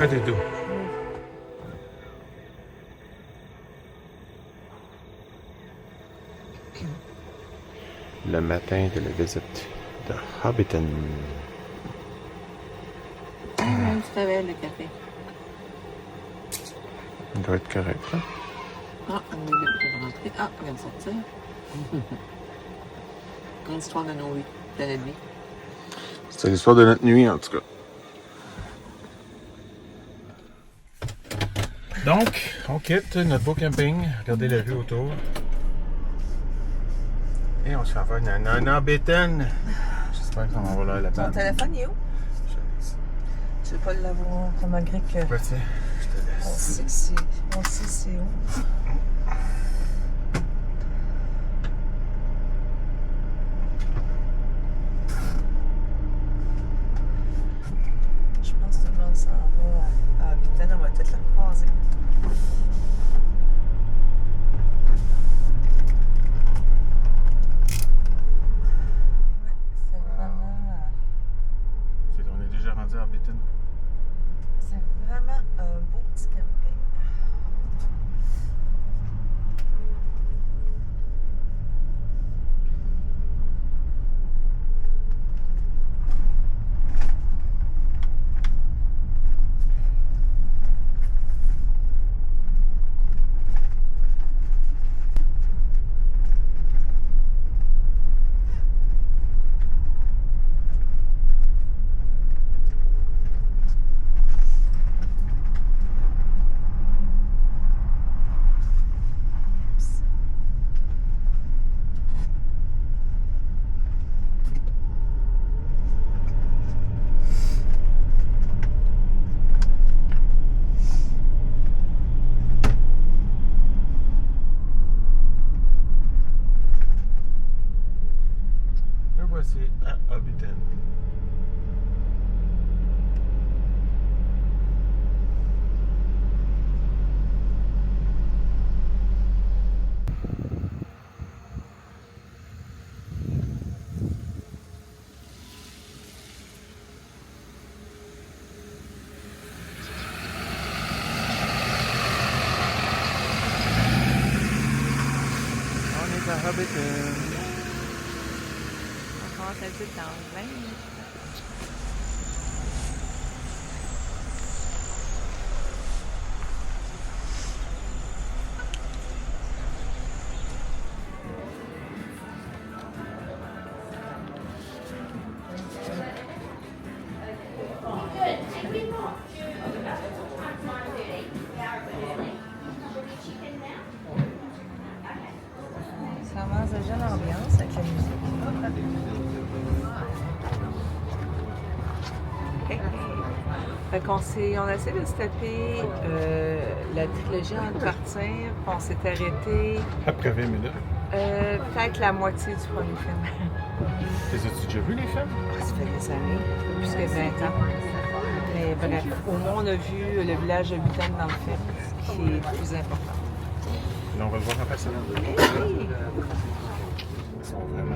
près de Deux. Le matin de la visite de Hobbiton. Tu t'avais le café. Il doit être correct, hein? Ah, on est rentré. Ah, on vient de sortir. Grande histoire de nos vies, de notre vie. C'est l'histoire de notre nuit, en tout cas. Donc, on quitte notre beau camping. Regardez la vue autour. Et on s'en va en Hobbiton. J'espère qu'on va là là-bas. Ton téléphone est où? Tu veux pas l'avoir malgré que... Ouais, tiens, je te laisse. On sait c'est où. Je pense que tout le monde s'en va à Hobbiton. On va peut-être la croiser. On est déjà rendu à Hobbiton. C'est vraiment un beau petit camping. Nous voici à Hobbiton. On est à Hobbiton. On commence à être dans 20 minutes. Ça commence déjà l'ambiance avec la musique. Fait qu'on on a essayé de se taper la trilogie en partir, puis on s'est arrêté Après 20 minutes. peut-être la moitié du premier film. Les as-tu déjà vu les films? Ça fait des années, plus que 20 ans. Mais bref, au moins on a vu le village Hobbiton dans le film, ce qui est le plus important. Là, on va le voir en passant. Oui. Ils sont vraiment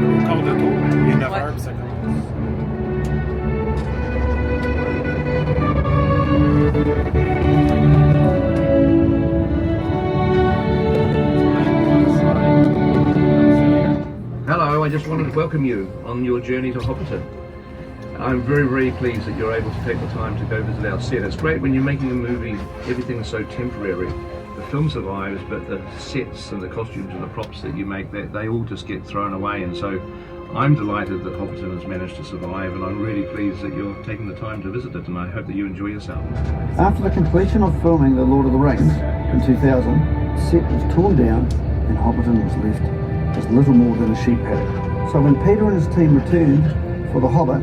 au quart de tour. Il est 9 heures, puis ça commence. Hello, I just wanted to welcome you on your journey to Hobbiton. I'm very, very pleased that you're able to take the time to go visit our set. It's great when you're making a movie, everything's so temporary. The film survives, but the sets and the costumes and the props that you make, they all just get thrown away. And so I'm delighted that Hobbiton has managed to survive, and I'm really pleased that you're taking the time to visit it, and I hope that you enjoy yourself. After the completion of filming The Lord of the Rings in 2000, the set was torn down and Hobbiton was left as little more than a sheep paddock. So when Peter and his team returned for The Hobbit,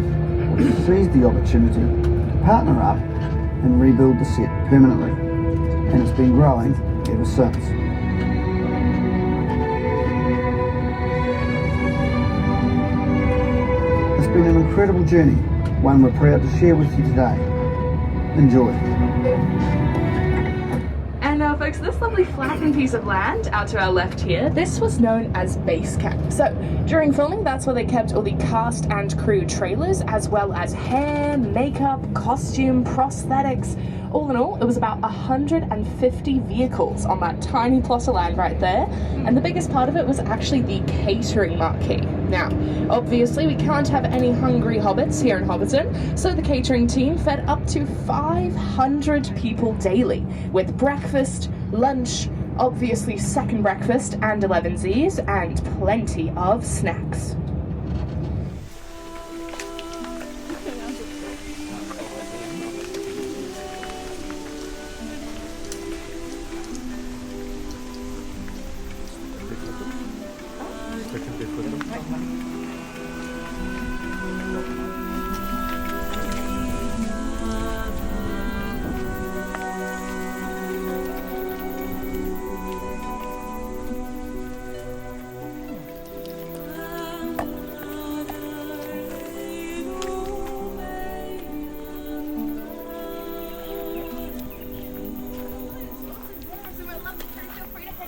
we seized the opportunity to partner up and rebuild the set permanently. And it's been growing ever since. It's been an incredible journey, one we're proud to share with you today. Enjoy. Alors, folks, this lovely flattened piece of land out to our left here, this was known as base camp. So during filming, that's where they kept all the cast and crew trailers, as well as hair, makeup, costume, prosthetics. All in all, it was about 150 vehicles on that tiny plot of land right there. And the biggest part of it was actually the catering marquee. Now, obviously we can't have any hungry hobbits here in Hobbiton, so the catering team fed up to 500 people daily with breakfast, lunch, obviously second breakfast and 11sies, and plenty of snacks.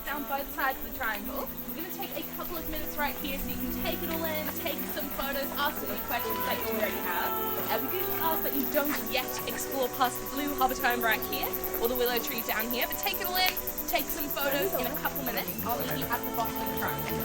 Down both sides of the triangle. We're going to take a couple of minutes right here so you can take it all in, take some photos, ask any questions that you already have. We do just ask that you don't yet explore past the blue Hobbit home right here, or the willow tree down here, but take it all in, take some photos in a couple minutes. I'll meet you at the bottom of the triangle.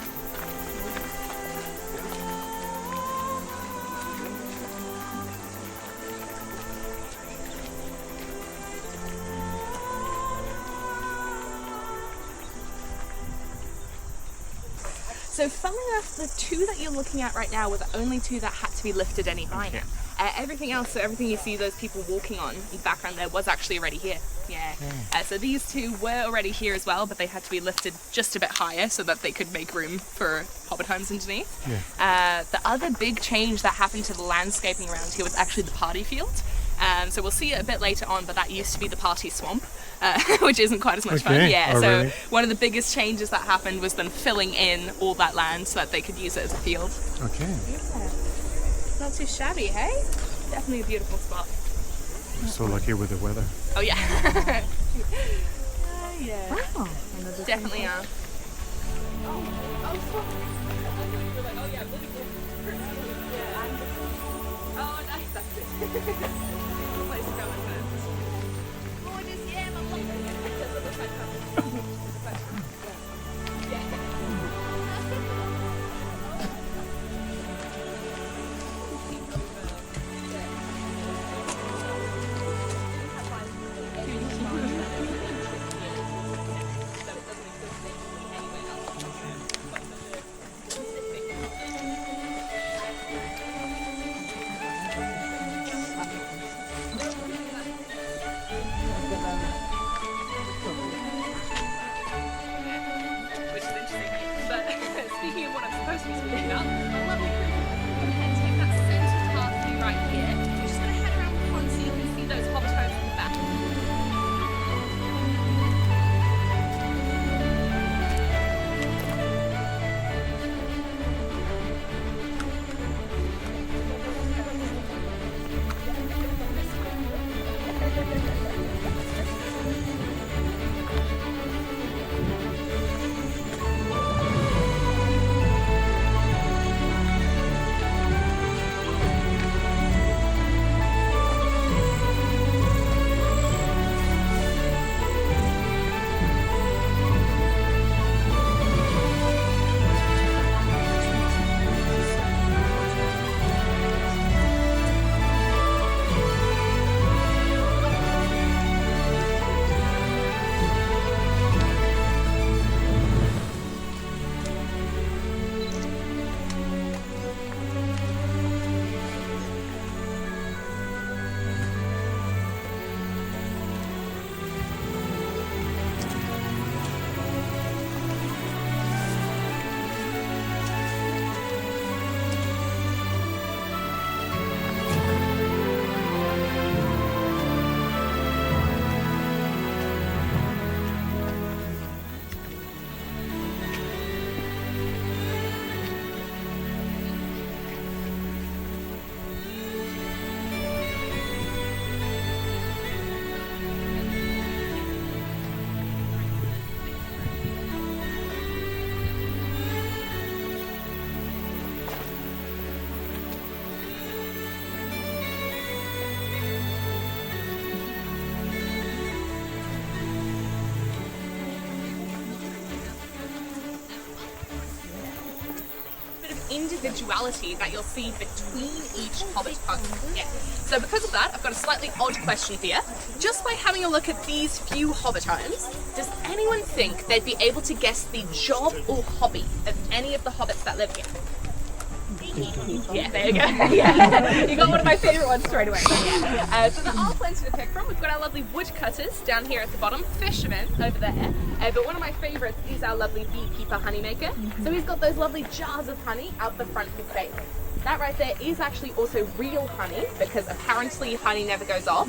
So funnily enough, the two that you're looking at right now were the only two that had to be lifted any higher. Everything else, so everything you see those people walking on in the background there was actually already here. Yeah. So these two were already here as well, but they had to be lifted just a bit higher so that they could make room for Hobbit homes underneath. The other big change that happened to the landscaping around here was actually the party field. So we'll see it a bit later on, but that used to be the party swamp, which isn't quite as much fun. Yeah, so really? One of the biggest changes that happened was them filling in all that land so that they could use it as a field. Okay. Yeah. Not too shabby, hey? Definitely a beautiful spot. You're so lucky with the weather. Oh yeah. Yeah. Wow. Definitely are. Oh, nice. That's good. Place to go with it. Gorgeous, yeah, my love. individuality that you'll see between each Hobbit puzzle. Yeah. So because of that, I've got a slightly odd question for you. Just by having a look at these few Hobbit homes, does anyone think they'd be able to guess the job or hobby of any of the Hobbits that live here? Yeah, there you go. Yeah. You got one of my favourite ones straight away. Yeah. So there are plenty to pick from. We've got our lovely woodcutters down here at the bottom, fishermen over there. But one of my favourites is our lovely beekeeper honeymaker. So he's got those lovely jars of honey out the front of his stable. That right there is actually also real honey, because apparently honey never goes off.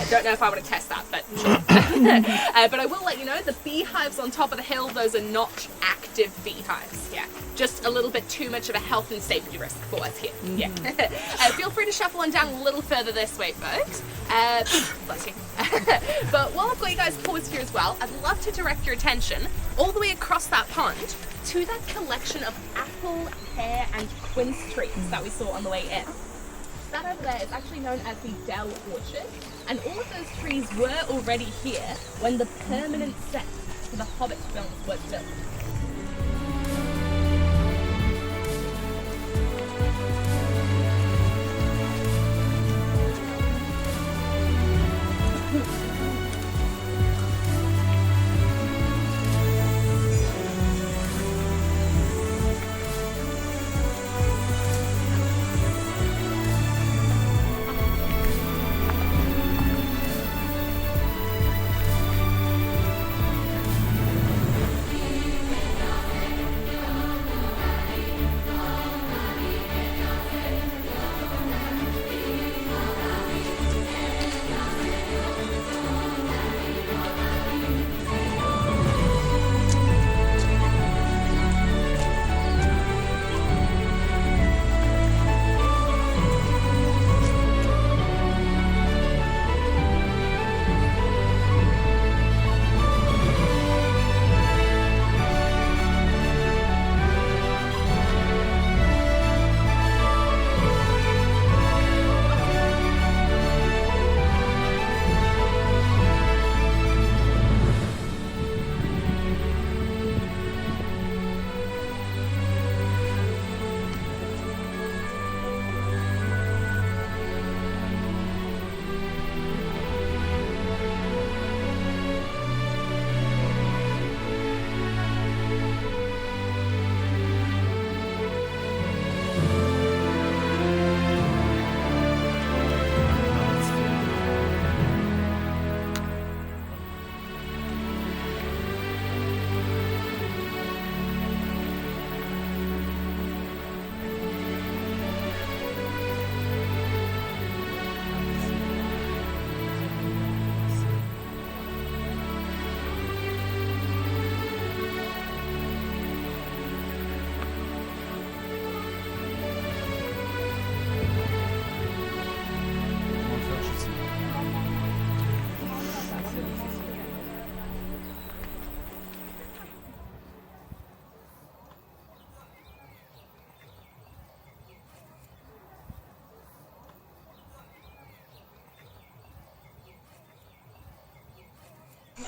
Don't know if I want to test that, but sure. But I will let you know, the beehives on top of the hill, those are not active beehives. Yeah, just a little bit too much of a health and safety risk for us here. Yeah. Feel free to shuffle on down a little further this way, folks. Bless you. But while I've got you guys paused here as well, I'd love to direct your attention all the way across that pond to that collection of apple, pear, and quince trees that we saw on the way in. That over there is actually known as the Dell Orchard, and all of those trees were already here when the permanent set for the Hobbit films was built.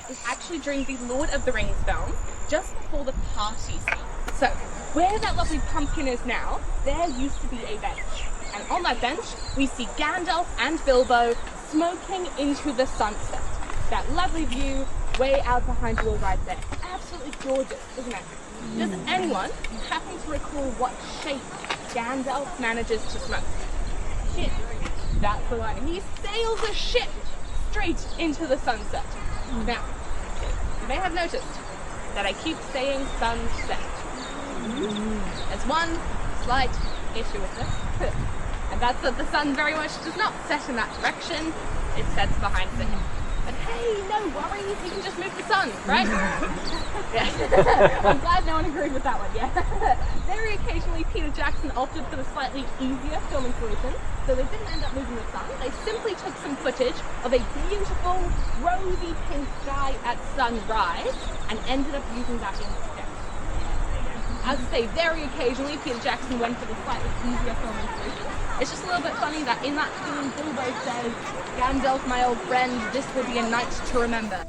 Was actually during the Lord of the Rings film, just before the party scene. So, where that lovely pumpkin is now, there used to be a bench. And on that bench, we see Gandalf and Bilbo smoking into the sunset. That lovely view way out behind you all right there. Absolutely gorgeous, isn't it? Does anyone happen to recall what shape Gandalf manages to smoke? Ship. That's the one. He sails a ship straight into the sunset. Now, you may have noticed that I keep saying sunset. There's one slight issue with this, and that's that the sun very much does not set in that direction, it sets behind the hill. But hey, no worries, you can just move the sun, right? Yeah. I'm glad no one agreed with that one, yeah. Very occasionally, Peter Jackson opted for the slightly easier filming solution, so they didn't end up moving the sun. They simply took some footage of a beautiful, rosy pink sky at sunrise and ended up using that instead. As I say, very occasionally, Peter Jackson went for the slightly easier filming solution. It's just a little bit funny that in that scene, Bilbo says, "Gandalf, my old friend, this will be a night to remember."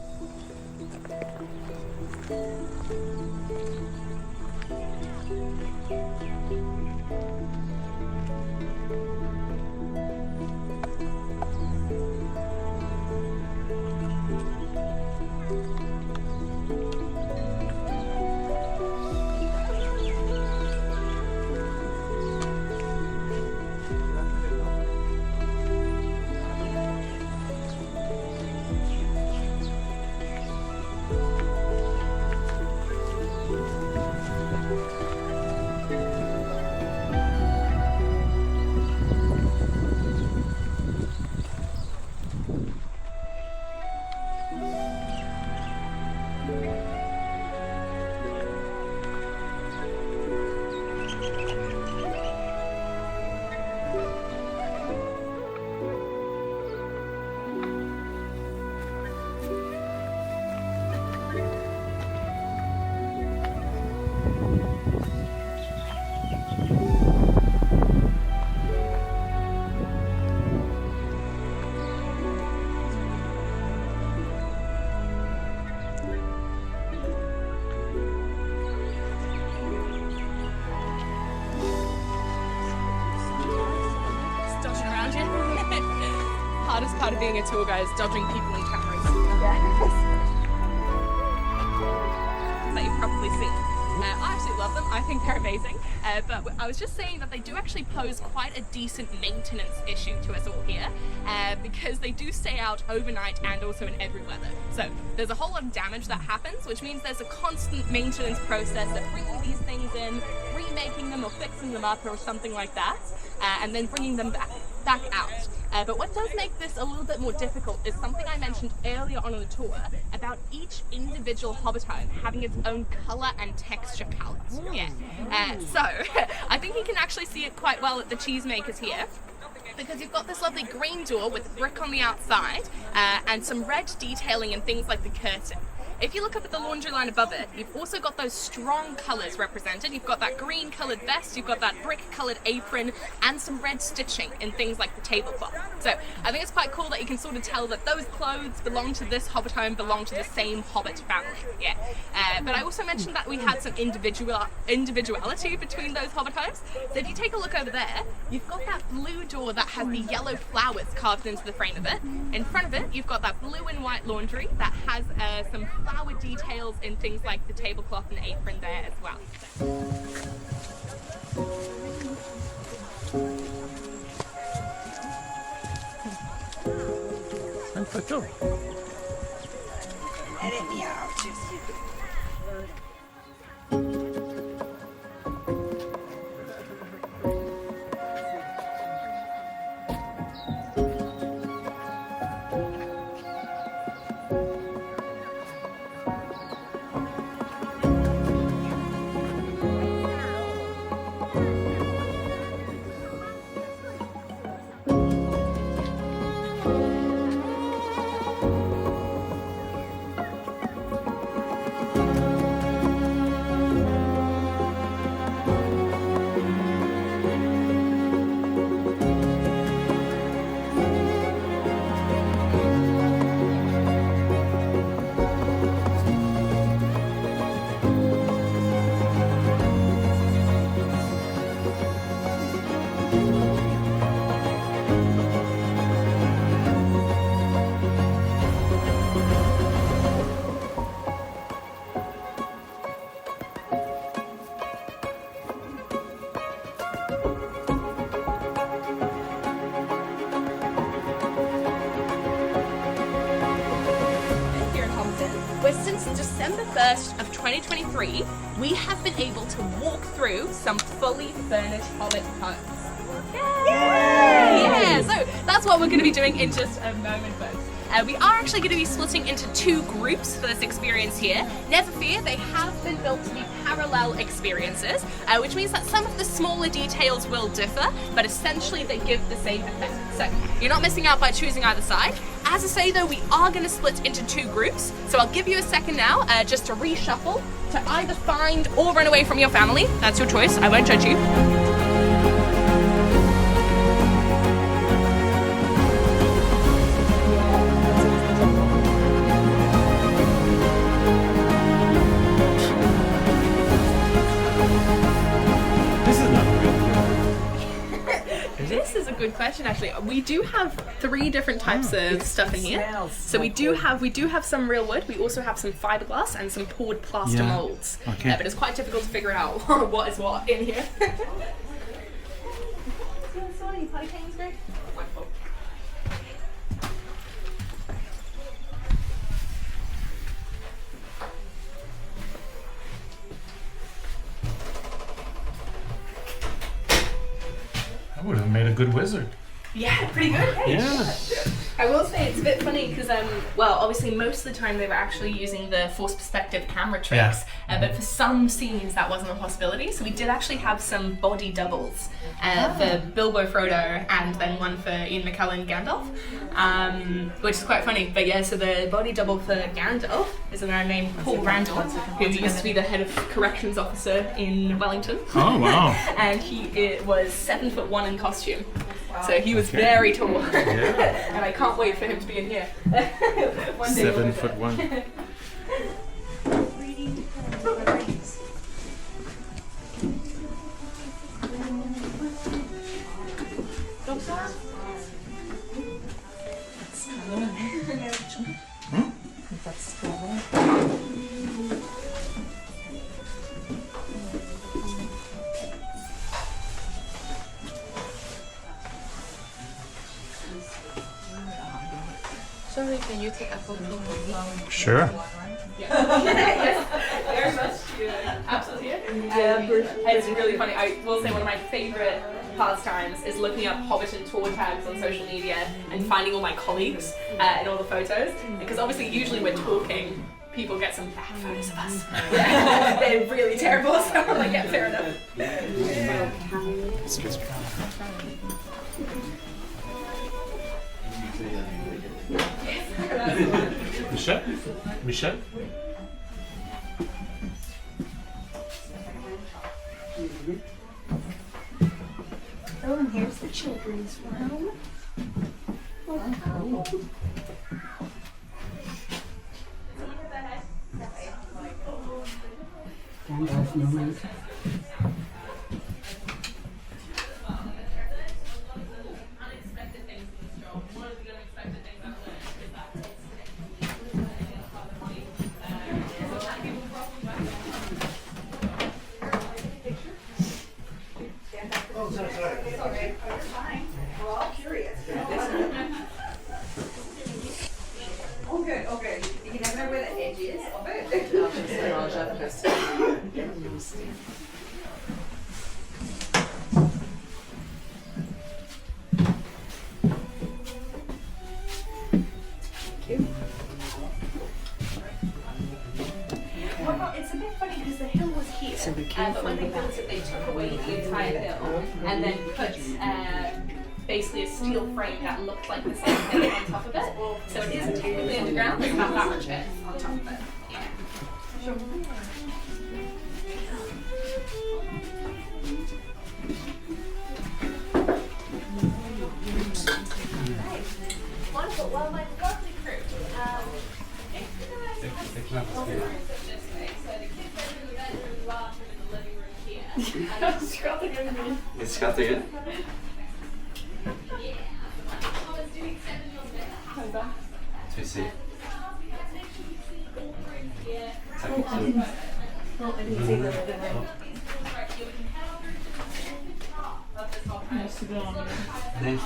Hardest part of being a tour guide is dodging people and cameras. That you've probably seen. I absolutely love them. I think they're amazing. But I was just saying that they do actually pose quite a decent maintenance issue to us all here, because they do stay out overnight and also in every weather. So there's a whole lot of damage that happens, which means there's a constant maintenance process of bringing these things in, remaking them or fixing them up or something like that, and then bringing them back out. But what does make this a little bit more difficult is something I mentioned earlier on in the tour about each individual Hobbiton having its own colour and texture palette. Yeah. So I think you can actually see it quite well at the cheesemakers here, because you've got this lovely green door with brick on the outside and some red detailing and things like the curtain. If you look up at the laundry line above it, you've also got those strong colours represented. You've got that green coloured vest, you've got that brick coloured apron, and some red stitching in things like the tablecloth. So I think it's quite cool that you can sort of tell that those clothes belong to this Hobbiton, belong to the same Hobbit family. Yeah. But I also mentioned that we had some individuality between those Hobbitons. So if you take a look over there, you've got that blue door that has the yellow flowers carved into the frame of it. In front of it, you've got that blue and white laundry that has some flower details in things like the tablecloth and apron there as well. Un photo. Since December 1st of 2023, we have been able to walk through some fully furnished Hobbit homes. Yay! Yeah, so that's what we're going to be doing in just a moment, folks. We are actually going to be splitting into two groups for this experience here. Never fear, they have been built to be parallel experiences, which means that some of the smaller details will differ, but essentially they give the same effect. So you're not missing out by choosing either side. As I say though, we are going to split into two groups, so I'll give you a second now just to reshuffle, to either find or run away from your family. That's your choice, I won't judge you. good question actually. We do have 3 different types of stuff in here. So we do have some real wood. We also have some fiberglass and some poured plaster molds. Okay. But it's quite difficult to figure out what is what in here. I would have made a good wizard. Yeah, pretty good. Hey? Yeah. I will say it's a bit funny because, well, obviously most of the time they were actually using the forced perspective camera tricks, but for some scenes that wasn't a possibility. So we did actually have some body doubles for Bilbo, Frodo, and then one for Ian McKellen, Gandalf, which is quite funny. But yeah, so the body double for Gandalf is a man named Paul Randall, who used to be the head of corrections officer in Wellington. Oh, wow. And he was 7'1" in costume. So he was very tall, and I can't wait for him to be in here. One day 7'1". Sorry, can you take a photo of me? Sure. Yes, very much. Absolutely. It's really funny. I will say one of my favorite pastimes is looking up Hobbiton tour tags on social media and finding all my colleagues in all the photos. Because obviously, usually we're talking, people get some bad photos of us. They're really terrible, so I'm like, yeah, fair enough. Excuse me. Michel? Michel? Oh, and here's the children's room. Okay. You can never know where the edge is of it. Well, it's a bit funny because the hill was here, but when they built it, they took away the entire hill and then put basically a steel frame that looked like the same thing on top of it. So it isn't technically underground, it's not that much earth on top of it. Yeah. Wonderful. Well, my lovely crew. Skattingen. Ska vi se. Nej.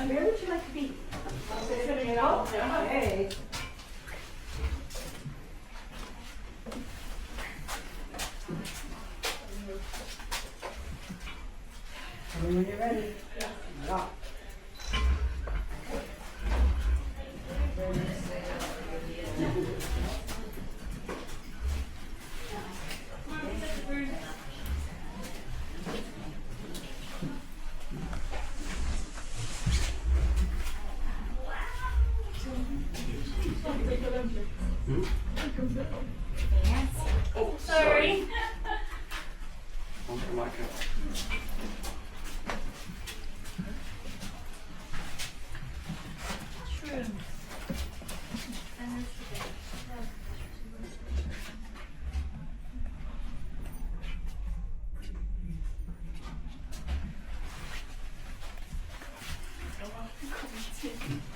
Where would you like to be? Sitting it out. Okay. When you're ready. Yeah. Sorry.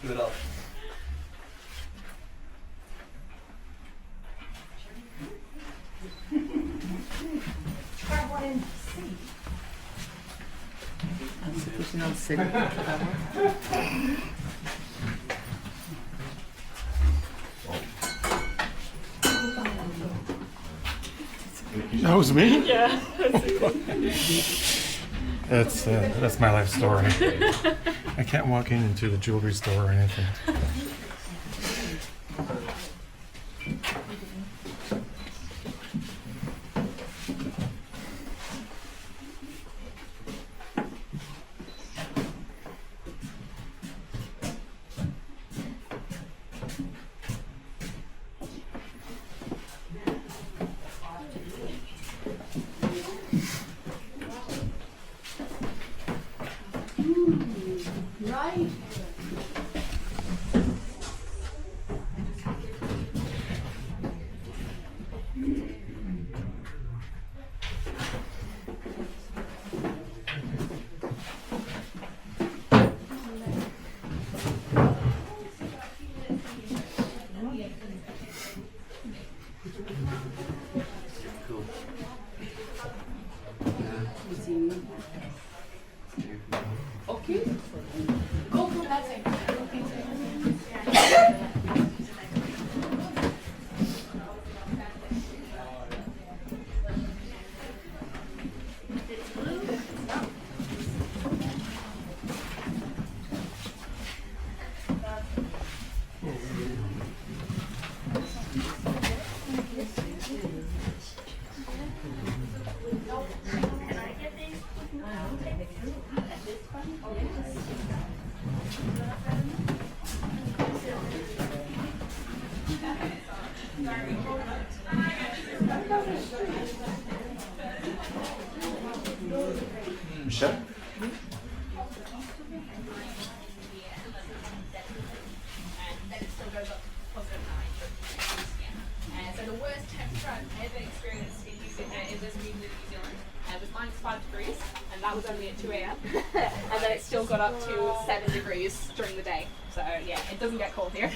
Give it up. C'est dans le célèbre. That was me? Yeah. That's my life story. I can't walk into the jewelry store or anything. Michel? So the worst temperature I've ever experienced in this region of New Zealand was -5 degrees, and that was only at 2 a.m. And then it still got up to 7 degrees during the day. So yeah, it doesn't get cold here.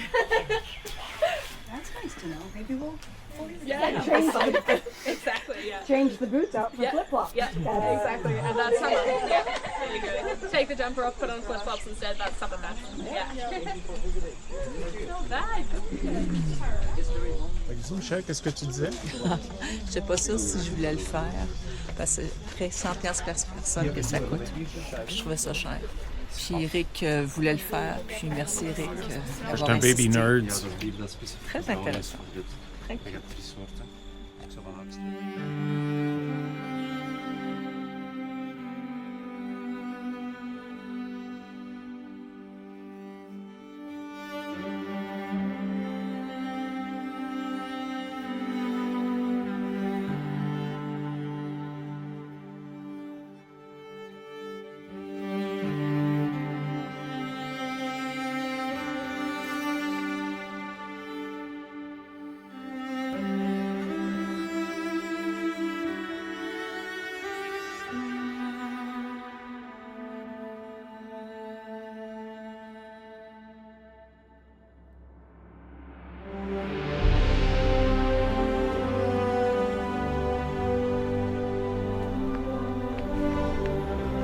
That's nice to know. Maybe we'll Exactly, yeah. change the boots out for flip-flops. Yeah, exactly. And that's summer. Yeah, there you go. Take the jumper off, put on flip-flops instead. That's summer fashion. Yeah. Not bad. Michel, qu'est-ce que tu disais? Je n'étais pas sûre si je voulais le faire, parce que près 100$ par personne que ça coûte. Puis je trouvais ça cher. Puis Eric voulait le faire, puis merci Eric Je d'avoir suis un baby insisté. nerd. Très intéressant. Très cool.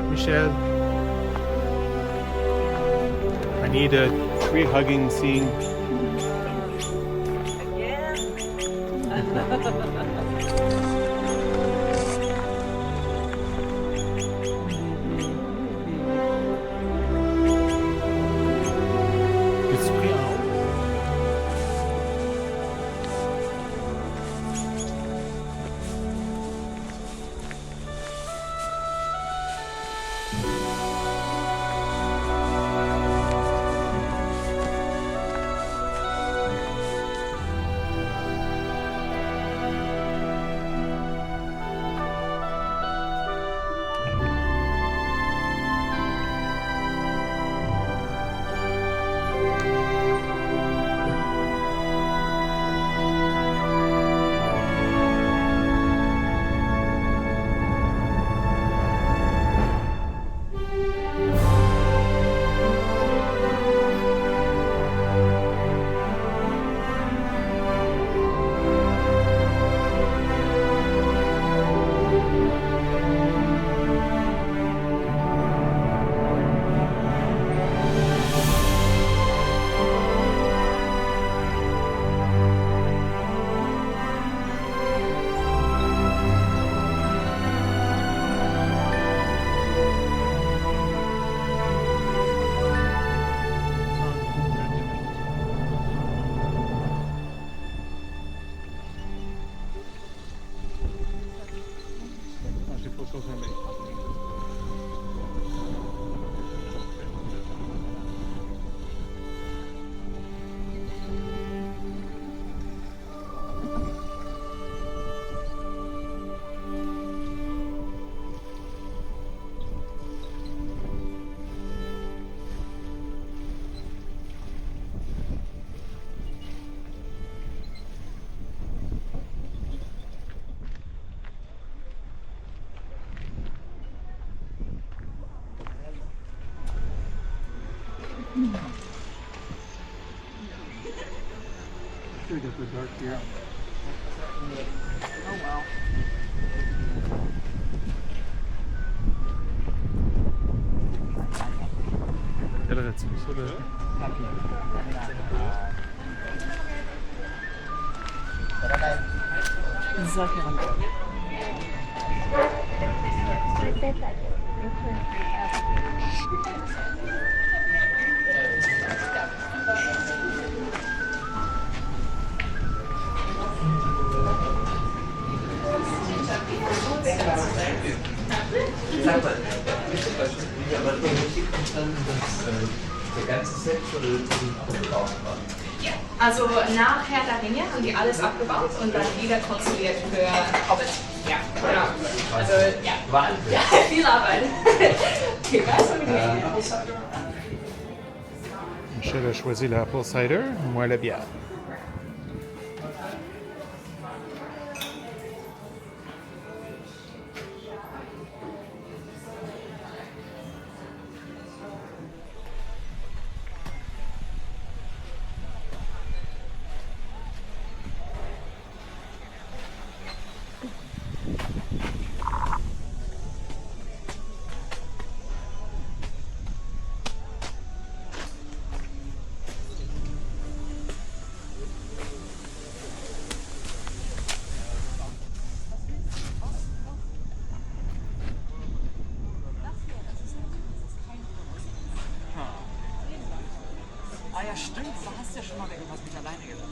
Michel, I need a tree hugging scene. T'es-tu pris en haut? Oh wow. Regarderais-tu ça, là? 10h44. Also nach Herr der Ringe haben die alles abgebaut und dann wieder konstruiert für Hobbit. Ja, genau. Also ja, viel Arbeit. Okay, was soll ich Michel a choisi l'apple cider, moi la bière. Ah ja, stimmt. Du hast ja schon mal irgendwas mit alleine gemacht.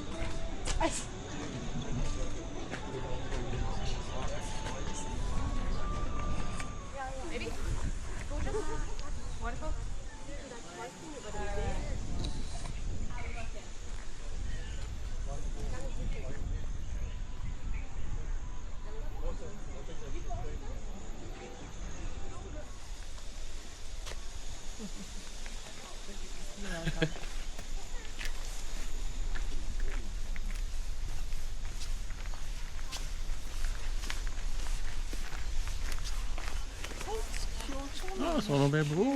Ah, ils sont bien beaux!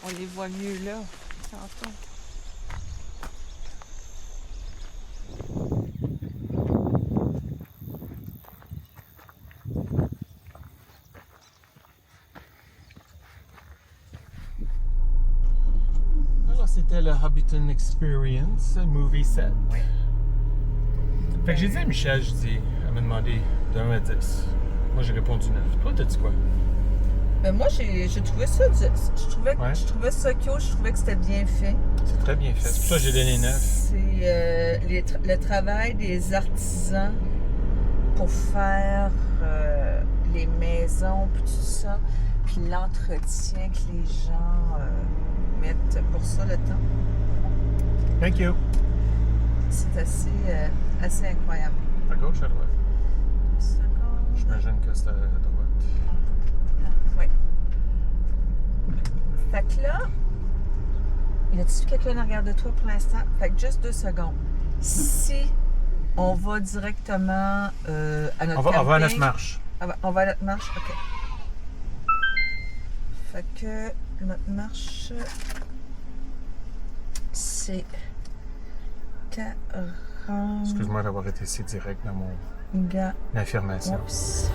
On les voit mieux là, tantôt. Alors, c'était le Hobbiton Experience Movie Set. Oui. Fait que j'ai dit à Michel, elle m'a demandé de 1 à 10. Moi, j'ai répondu 9. Toi, t'as dit quoi? Ben moi, j'ai trouvé ça, je trouvais ça cute, je trouvais que c'était bien fait. C'est très bien fait. C'est pour ça que j'ai donné 9. C'est le travail des artisans pour faire les maisons, puis tout ça, puis l'entretien que les gens mettent pour ça le temps. Thank you. C'est assez incroyable. À gauche, à droite? Une seconde. J'imagine que c'est à droite. Oui. Fait que là, y a-t-il quelqu'un en arrière de toi pour l'instant? Fait que juste 2 secondes. Si on va directement à notre camping... On va à notre marche. On va à notre marche? OK. Fait que notre marche, c'est 40... Excuse-moi d'avoir été si direct dans mon Gars. affirmation. Oups.